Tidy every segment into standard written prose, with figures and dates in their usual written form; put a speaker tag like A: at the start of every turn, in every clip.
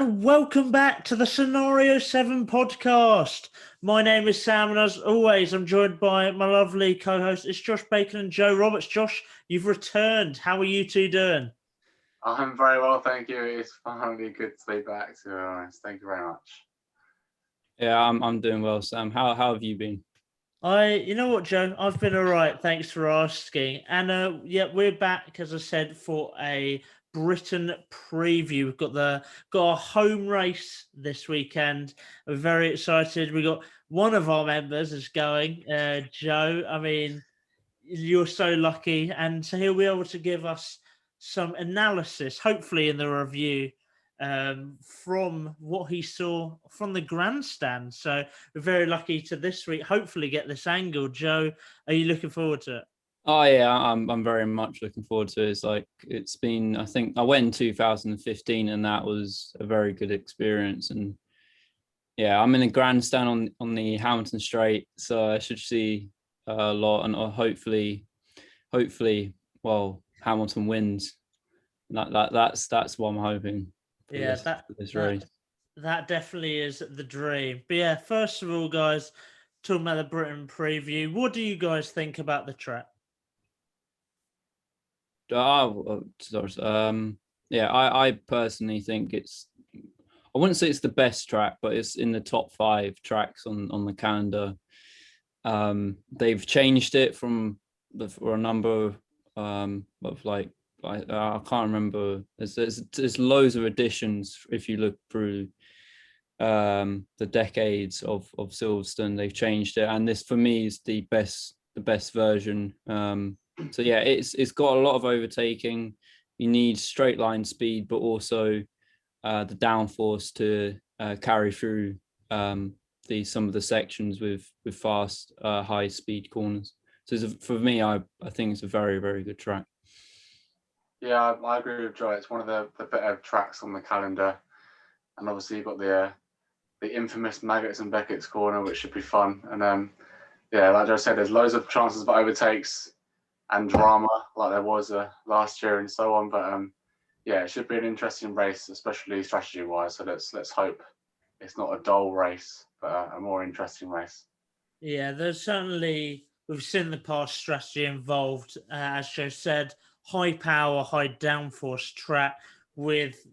A: and welcome back to the Scenario 7 podcast. My name is Sam, and as always, I'm joined by my lovely co-hosts. It's Josh Bacon and Joe Roberts. Josh, you've returned. How are you two doing?
B: I'm very well, thank you. It's finally good to be back, to be honest. Thank you very much.
C: Yeah, I'm doing well, Sam. How have you been?
A: You know what, Joe? I've been all right. Thanks for asking. And we're back, as I said, for a Britain preview. We've got a home race this weekend. We're very excited. We got one of our members is going, Joe. I mean, you're so lucky, and so he'll be able to give us some analysis, hopefully in the review, from what he saw from the grandstand. So we're very lucky to this week hopefully get this angle. Joe, are you looking forward to it?
C: Oh yeah, I'm very much looking forward to it. It's been, I think I went in 2015 and that was a very good experience. And yeah, I'm in a grandstand on the Hamilton Straight, so I should see a lot, and hopefully, well, Hamilton wins. That's what I'm hoping.
A: Yeah,
C: this race.
A: That definitely is the dream. But yeah, first of all, guys, talking about the Britain preview, what do you guys think about the track?
C: Yeah, I personally think I wouldn't say it's the best track, but it's in the top 5 tracks on the calendar. They've changed it for a number of I can't remember. There's loads of additions if you look through the decades of Silverstone. They've changed it, and this for me is the best version. So yeah, it's got a lot of overtaking. You need straight line speed, but also the downforce to carry through some of the sections with fast high speed corners. So for me, I think it's a very, very good track.
B: Yeah, I agree with Joe. It's one of the better tracks on the calendar, and obviously you've got the infamous Maggots and Beckett's corner, which should be fun. And yeah, like Joe said, there's loads of chances of overtakes and drama like there was last year and so on. But yeah, it should be an interesting race, especially strategy wise. So let's hope it's not a dull race, but a more interesting race.
A: Yeah, there's certainly, we've seen the past strategy involved, as Joe said, high power, high downforce track with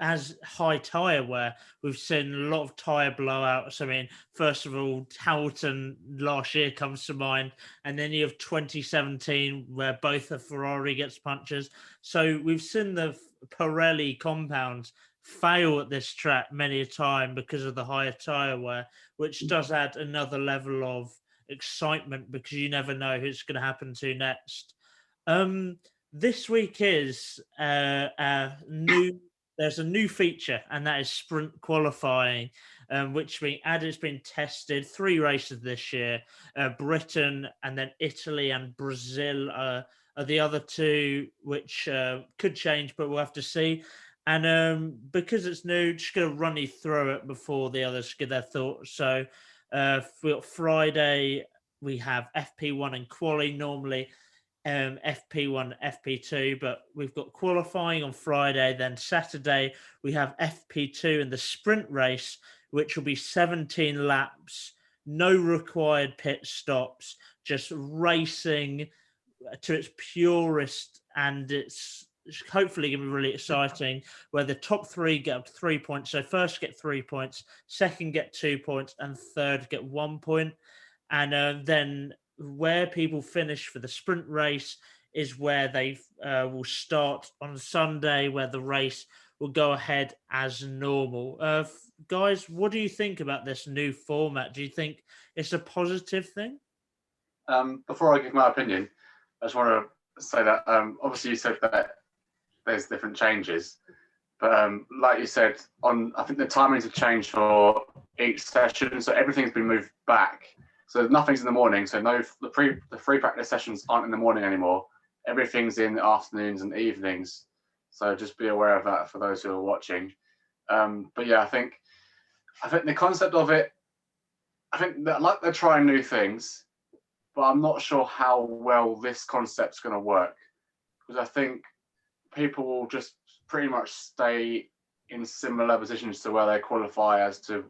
A: as high tyre wear. We've seen a lot of tyre blowouts. I mean, first of all, Hamilton last year comes to mind, and then you have 2017 where both the Ferrari gets punctures. So we've seen the Pirelli compounds fail at this track many a time because of the higher tyre wear, which does add another level of excitement because you never know who's going to happen to next. This week is there's a new feature, and that is sprint qualifying, which it's been tested 3 races this year. Britain and then Italy and Brazil are the other 2, which could change, but we'll have to see. And because it's new, just going to run you through it before the others give their thoughts. So Friday, we have FP1 and quali normally. FP1, FP2, but we've got qualifying on Friday. Then Saturday, we have FP2 in the sprint race, which will be 17 laps, no required pit stops, just racing to its purest, and it's hopefully going to be really exciting, where the top 3 get up to 3 points. So first get 3 points, second get 2 points, and third get 1 point. And then where people finish for the sprint race is where they will start on Sunday, where the race will go ahead as normal. Guys, what do you think about this new format? Do you think it's a positive thing?
B: Before I give my opinion, I just want to say that obviously you said that there's different changes, but like you said, I think the timings have changed for each session, so everything's been moved back. So nothing's in the morning. So the free practice sessions aren't in the morning anymore. Everything's in the afternoons and evenings. So just be aware of that for those who are watching. But yeah, I think the concept of it, I think that like they're trying new things, but I'm not sure how well this concept's going to work, because I think people will just pretty much stay in similar positions to where they qualify as to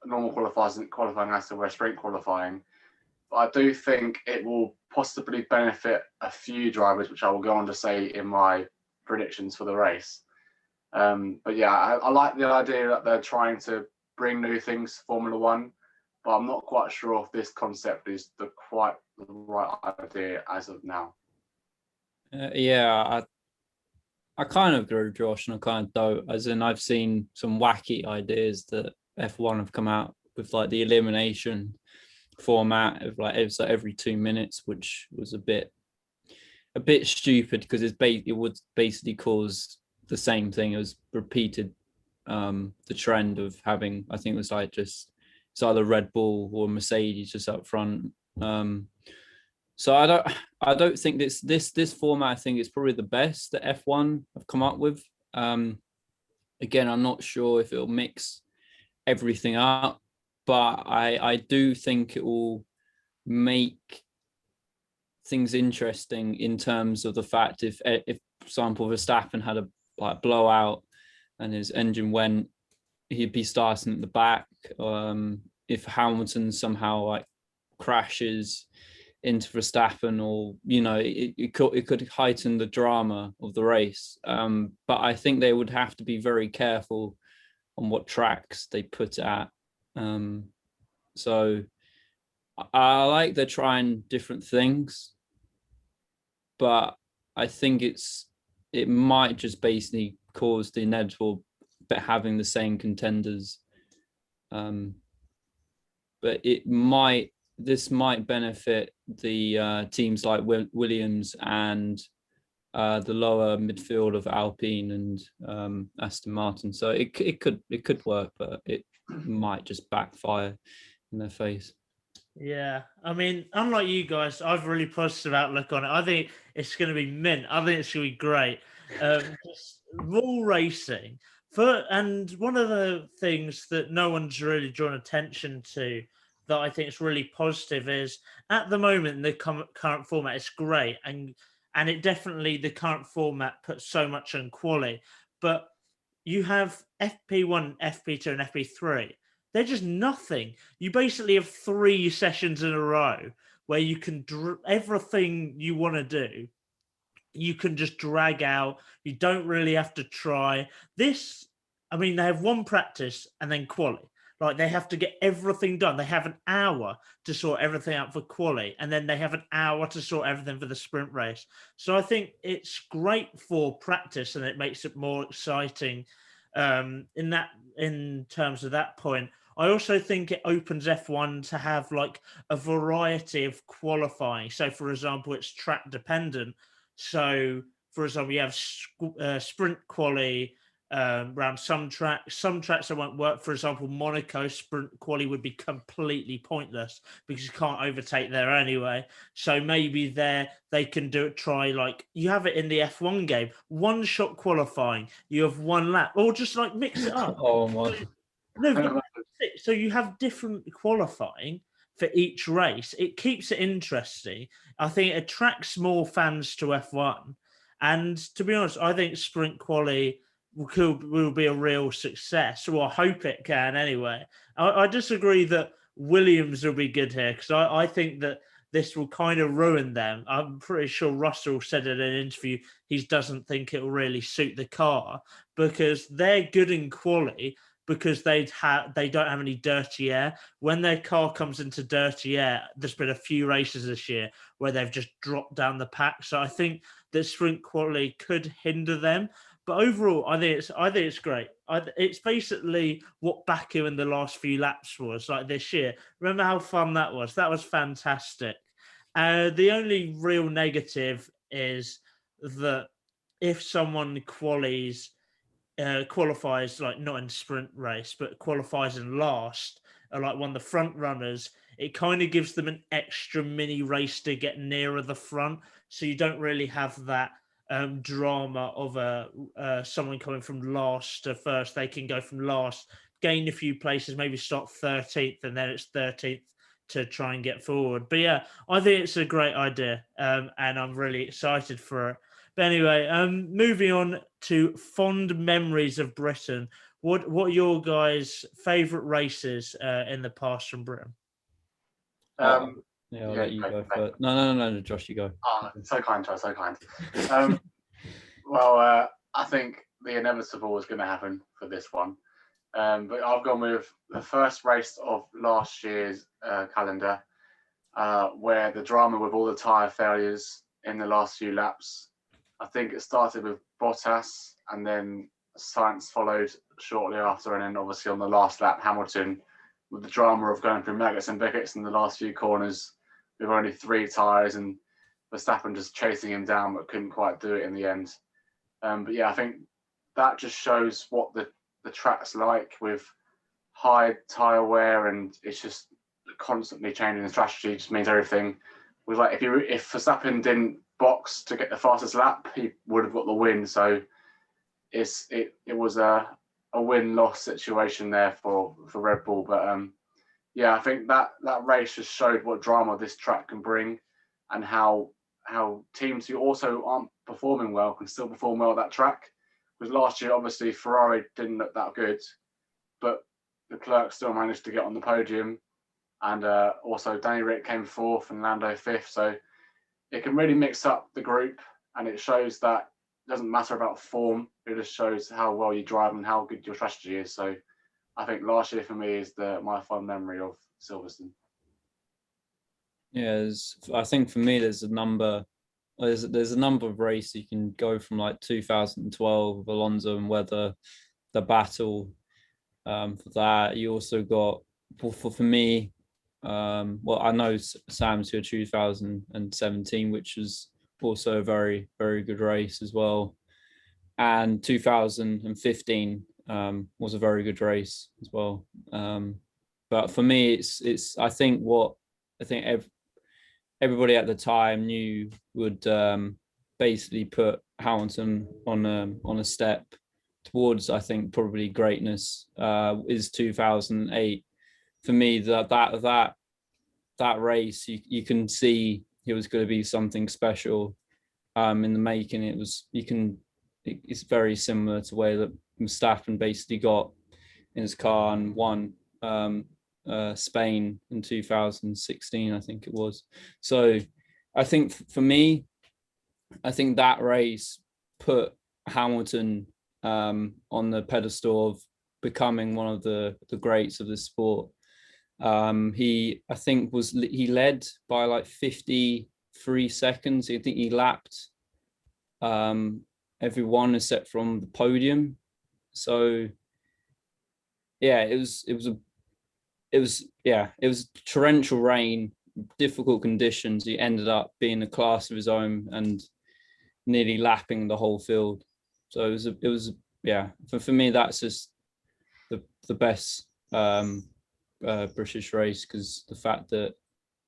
B: normal qualifying as to where sprint qualifying. But I do think it will possibly benefit a few drivers, which I will go on to say in my predictions for the race. But yeah, I like the idea that they're trying to bring new things to Formula One, but I'm not quite sure if this concept is quite the right idea as of now.
C: Yeah, I kind of agree with Josh, and I kind of don't. As in, I've seen some wacky ideas that F1 have come out with, like the elimination format of like it's like every 2 minutes, which was a bit stupid because it would basically cause the same thing. It was repeated the trend of having, I think it was like just it's either Red Bull or Mercedes just up front. So I don't think this format, I think, is probably the best that F1 have come up with. Again, I'm not sure if it'll mix everything up, but I do think it will make things interesting in terms of the fact if for example Verstappen had a like blowout and his engine went, he'd be starting at the back. If Hamilton somehow like crashes into Verstappen, or it could heighten the drama of the race. But I think they would have to be very careful on what tracks they put at. So I like they're trying different things, but I think it might just basically cause the inevitable, but having the same contenders. But this might benefit the teams like Williams and the lower midfield of Alpine and Aston Martin. So it could work, but it might just backfire in their face.
A: Yeah, I mean, unlike you guys, I've really positive outlook on it. I think it's going to be mint. I think it's going to be great. Just raw racing. And one of the things that no one's really drawn attention to that I think is really positive is at the moment the current format is great, and it definitely the current format puts so much on quali, but you have FP1, FP2, and FP3. They're just nothing. You basically have 3 sessions in a row where you can everything you want to do. You can just drag out. You don't really have to try this. I mean, they have one practice and then quali. Like they have to get everything done. They have an hour to sort everything out for quali, and then they have an hour to sort everything for the sprint race. So I think it's great for practice, and it makes it more exciting in terms of that point. I also think it opens F1 to have like a variety of qualifying. So, for example, it's track dependent. So, for example, you have sprint quali around some tracks. Some tracks that won't work. For example, Monaco sprint quali would be completely pointless because you can't overtake there anyway. So maybe they can try like you have it in the F1 game, one shot qualifying. You have one lap, or just like mix it up.
C: Oh my!
A: No, so you have different qualifying for each race. It keeps it interesting. I think it attracts more fans to F1. And to be honest, I think sprint quali will be a real success. Well, I hope it can anyway. I disagree that Williams will be good here because I think that this will kind of ruin them. I'm pretty sure Russell said in an interview he doesn't think it will really suit the car because they're good in quali because they don't have any dirty air. When their car comes into dirty air, there's been a few races this year where they've just dropped down the pack. So I think that sprint quality could hinder them. But overall, I think it's great. It's basically what Baku in the last few laps was like this year. Remember how fun that was? That was fantastic. The only real negative is that if someone qualifies like not in sprint race, but qualifies in last, or like one of the front runners, it kind of gives them an extra mini race to get nearer the front. So you don't really have that drama of someone coming from last to first. They can go from last, gain a few places, maybe start 13th, and then it's 13th to try and get forward. But yeah, I think it's a great idea, and I'm really excited for it. But anyway, moving on to fond memories of Britain. What are your guys' favourite races in the past from Britain?
C: Yeah, I'll
B: Yeah,
C: let you
B: go,
C: go
B: go.
C: first. No, Josh, you go.
B: Oh, so kind, Charles, so kind. I think the inevitable was going to happen for this one. But I've gone with the first race of last year's calendar, where the drama with all the tyre failures in the last few laps. I think it started with Bottas, and then Sainz followed shortly after, and then obviously on the last lap, Hamilton, with the drama of going through Maggots and Beckett's in the last few corners with only 3 tyres, and Verstappen just chasing him down but couldn't quite do it in the end. But yeah, I think that just shows what the track's like with high tyre wear, and it's just constantly changing the strategy. Just means everything. With like if Verstappen didn't box to get the fastest lap, he would have got the win. So it was a win-loss situation there for Red Bull. But yeah, I think that race just showed what drama this track can bring, and how teams who also aren't performing well can still perform well at that track. Because last year, obviously, Ferrari didn't look that good, but the Leclerc still managed to get on the podium, and also Danny Rick came 4th and Lando 5th. So it can really mix up the group, and it shows that it doesn't matter about form. It just shows how well you drive and how good your strategy is. So I think last year for me is my fond memory of Silverstone.
C: Yeah, I think for me, there's a number of races you can go from, like 2012 with Alonso and Weather, the battle for that. You also got for me, well, I know Sam's here 2017, which was also a very, very good race as well, and 2015 was a very good race as well. But for me, it's I think everybody at the time knew would basically put Hamilton on a step towards, I think, probably greatness, is 2008. For me, that race, you can see it was going to be something special in the making. It's very similar to the way that Verstappen basically got in his car and won Spain in 2016, I think it was. So I think for me, I think that race put Hamilton on the pedestal of becoming one of the greats of the sport. He led by like 53 seconds. I think he lapped everyone except from the podium. So yeah, it was torrential rain, difficult conditions. He ended up being a class of his own and nearly lapping the whole field. So it was for me, that's just the best British race, because the fact that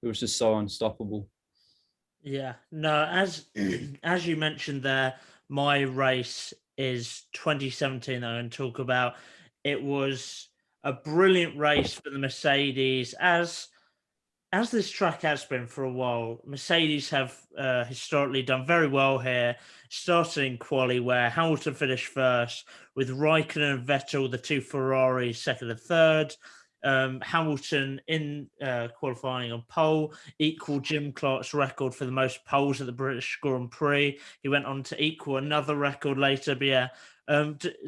C: it was just so unstoppable.
A: Yeah, no, as you mentioned there, my race is 2017. I'm going to talk about. It was a brilliant race for the Mercedes, as this track has been for a while. Mercedes have historically done very well here, starting in quali where Hamilton finished first, with Raikkonen and Vettel, the 2 Ferraris, second and third. Hamilton in qualifying on pole, equal Jim Clark's record for the most poles at the British Grand Prix. He went on to equal another record later, but yeah,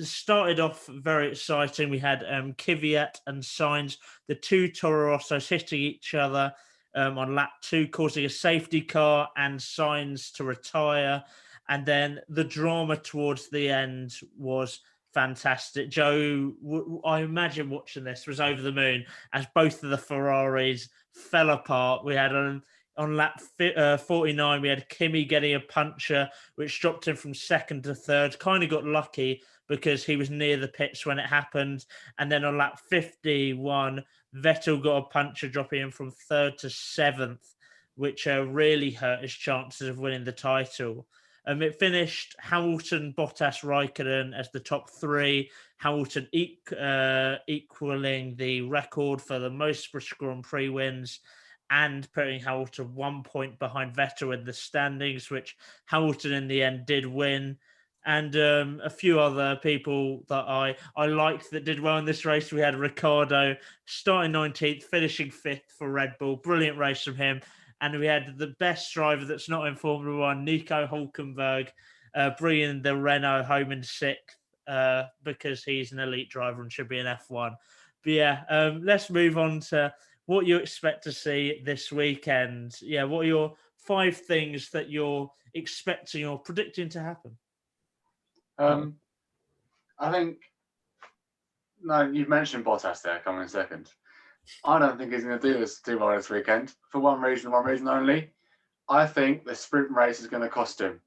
A: started off very exciting. We had Kvyat and Sainz, the 2 Toro Rossos, hitting each other on lap 2, causing a safety car and Sainz to retire. And then the drama towards the end was fantastic. Joe, I imagine watching this was over the moon as both of the Ferraris fell apart. We had on lap 49, we had Kimi getting a puncture, which dropped him from second to third. Kind of got lucky because he was near the pits when it happened. And then on lap 51, Vettel got a puncture, dropping him from third to seventh, which really hurt his chances of winning the title. It finished Hamilton, Bottas, Raikkonen as the top 3. Hamilton equaling the record for the most British Grand Prix wins. and putting Hamilton 1 point behind Vettel in the standings, which Hamilton in the end did win. And a few other people that I liked that did well in this race. We had Ricciardo starting 19th, finishing 5th for Red Bull. Brilliant race from him. And we had the best driver that's not in Formula One, Nico Hulkenberg, bringing the Renault home in 6th because he's an elite driver and should be in F1. But yeah, let's move on to what you expect to see this weekend. Yeah, what are your 5 things that you're expecting or predicting to happen?
B: I think, no, you've mentioned Bottas there coming in second. I don't think he's going to do this too well this weekend for one reason only. I think the sprint race is going to cost him.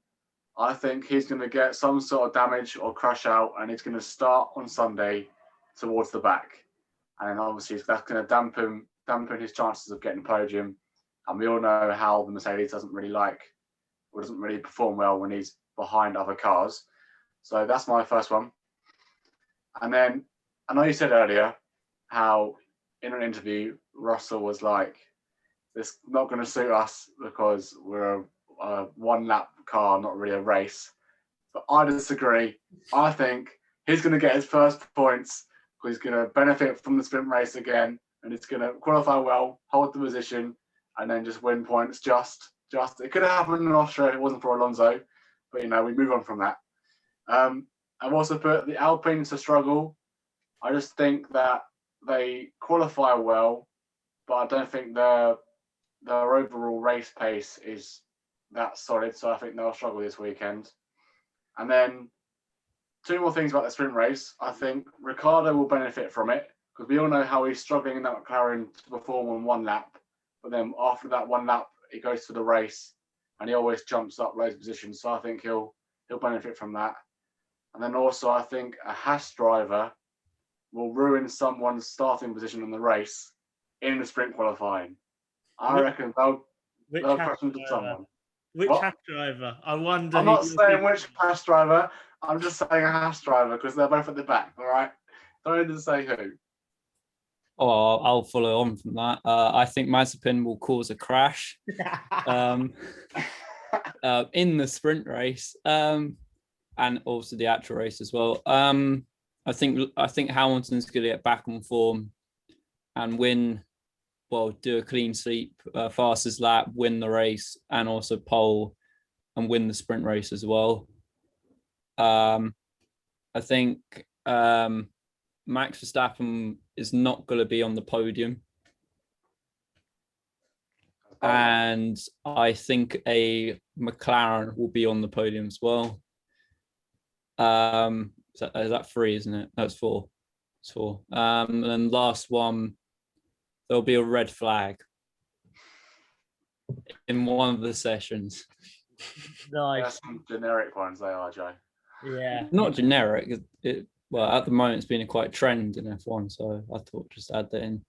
B: I think he's going to get some sort of damage or crash out, and he's going to start on Sunday towards the back. And obviously that's going to dampen his chances of getting a podium. And we all know how the Mercedes doesn't really perform well when he's behind other cars. So that's my first one. And then I know you said earlier how in an interview, Russell was like, it's not going to suit us because we're a one-lap car, not really a race. But I disagree. I think he's going to get his first points because he's going to benefit from the sprint race again, and he's going to qualify well, hold the position, and then just win points. Just it could have happened in Austria if it wasn't for Alonso, but we move on from that. I've also put the Alpines to struggle. I just think that they qualify well, but I don't think their overall race pace is that solid. So I think they'll struggle this weekend. And then 2 more things about the sprint race. I think Ricciardo will benefit from it because we all know how he's struggling in that McLaren to perform on 1 lap. But then after that 1 lap, he goes to the race and he always jumps up loads of positions. So I think he'll benefit from that. And then also I think a Haas driver will ruin someone's starting position in the race in the sprint qualifying. I reckon they'll crash into someone.
A: Which Haas driver? I wonder.
B: I'm not saying which Haas driver. I'm just saying a Haas driver because they're both at the back. All right. Don't even say who.
C: Oh, I'll follow on from that. I think Mazepin will cause a crash in the sprint race and also the actual race as well. I think Hamilton's going to get back on form and do a clean sweep, fastest lap, win the race, and also pole and win the sprint race as well. I think Max Verstappen is not going to be on the podium. And I think a McLaren will be on the podium as well. Is that 3, isn't it? That's 4. It's 4. And then last one, there'll be a red flag in one of the sessions.
A: Nice.
B: There's some generic ones they are, Joe.
A: Yeah.
C: Not generic. Well, at the moment, it's been quite a trend in F1, so I thought just add that in.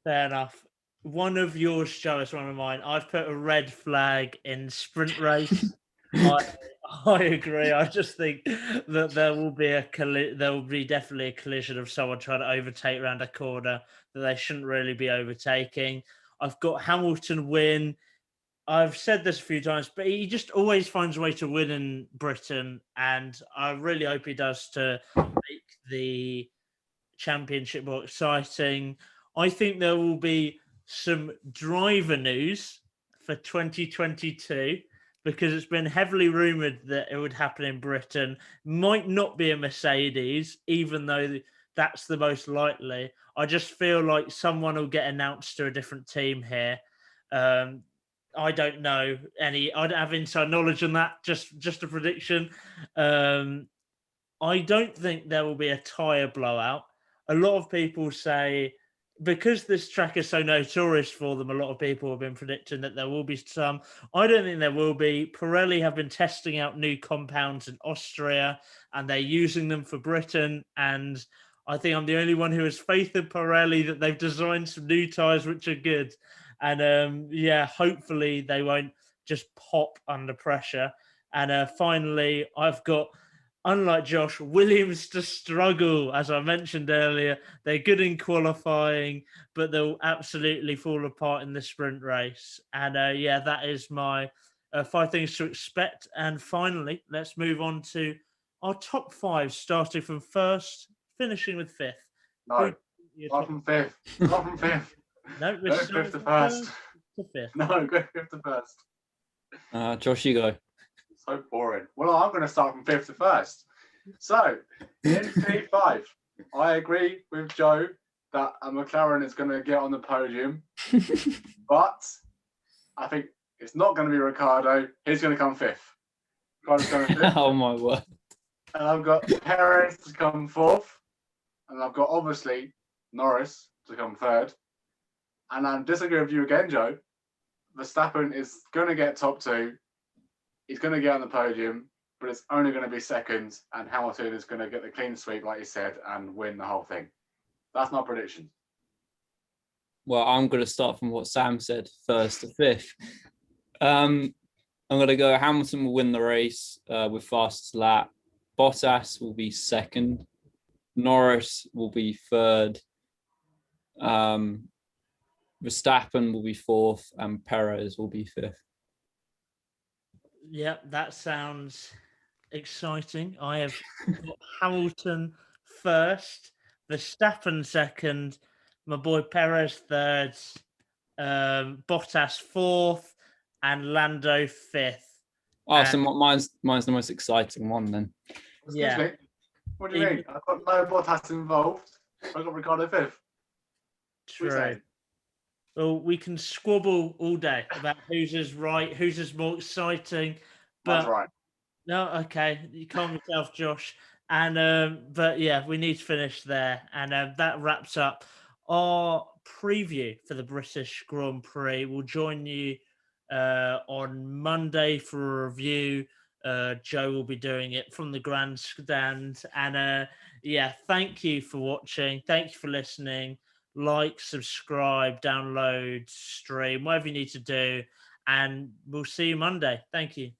A: Fair enough. One of yours, Joe, is one of mine. I've put a red flag in sprint race. I agree. I just think that there will be definitely a collision of someone trying to overtake around a corner that they shouldn't really be overtaking. I've got Hamilton win. I've said this a few times, but he just always finds a way to win in Britain, and I really hope he does to make the championship more exciting. I think there will be some driver news for 2022 because it's been heavily rumoured that it would happen in Britain. Might not be a Mercedes, even though that's the most likely. I just feel like someone will get announced to a different team here. I don't know I don't have inside knowledge on that, just a prediction. I don't think there will be a tyre blowout. A lot of people say, because this track is so notorious for them, a lot of people have been predicting that there will be some. I don't think there will be. Pirelli have been testing out new compounds in Austria, and they're using them for Britain. And I think I'm the only one who has faith in Pirelli that they've designed some new tyres which are good. And hopefully they won't just pop under pressure. And finally, I've got unlike Josh, Williams to struggle. As I mentioned earlier, they're good in qualifying, but they'll absolutely fall apart in the sprint race. And yeah, that is my 5 things to expect. And finally, let's move on to our top 5, starting from first, finishing with 5th.
B: No, start from 5th. Start from 5th.
A: No, we're
B: Go
A: starting
B: 5th to
A: from
B: first.
A: to 5th.
B: No, go 5th to first.
C: Josh, you go.
B: So boring. Well, I'm going to start from 5th to first. So, in P5, I agree with Joe that a McLaren is going to get on the podium, but I think it's not going to be Ricciardo. He's going to come 5th. Ricciardo's coming 5th.
C: Oh my word.
B: And I've got Perez to come 4th. And I've got, obviously, Norris to come 3rd. And I disagree with you again, Joe. Verstappen is going to get top 2. He's going to get on the podium, but it's only going to be 2nd. And Hamilton is going to get the clean sweep, like you said, and win the whole thing. That's my prediction.
C: Well, I'm going to start from what Sam said, 1st to 5th. I'm going to go Hamilton will win the race with fastest lap. Bottas will be 2nd. Norris will be 3rd. Verstappen will be 4th, and Perez will be 5th.
A: Yep, that sounds exciting. I have got Hamilton 1st, Verstappen 2nd, my boy Perez 3rd, Bottas 4th, and Lando 5th.
C: Oh, so mine's the most exciting one then.
B: Excuse me. What do you mean? I've got no Bottas involved. I've got Ricciardo 5th.
A: True. Well, we can squabble all day about whose is right, whose is more exciting. But
B: that's right.
A: No, okay. You calm yourself, Josh. And but yeah, we need to finish there. And that wraps up our preview for the British Grand Prix. We'll join you on Monday for a review. Joe will be doing it from the grandstand. And yeah, thank you for watching. Thank you for listening. Like, subscribe, download, stream, whatever you need to do. And we'll see you Monday. Thank you.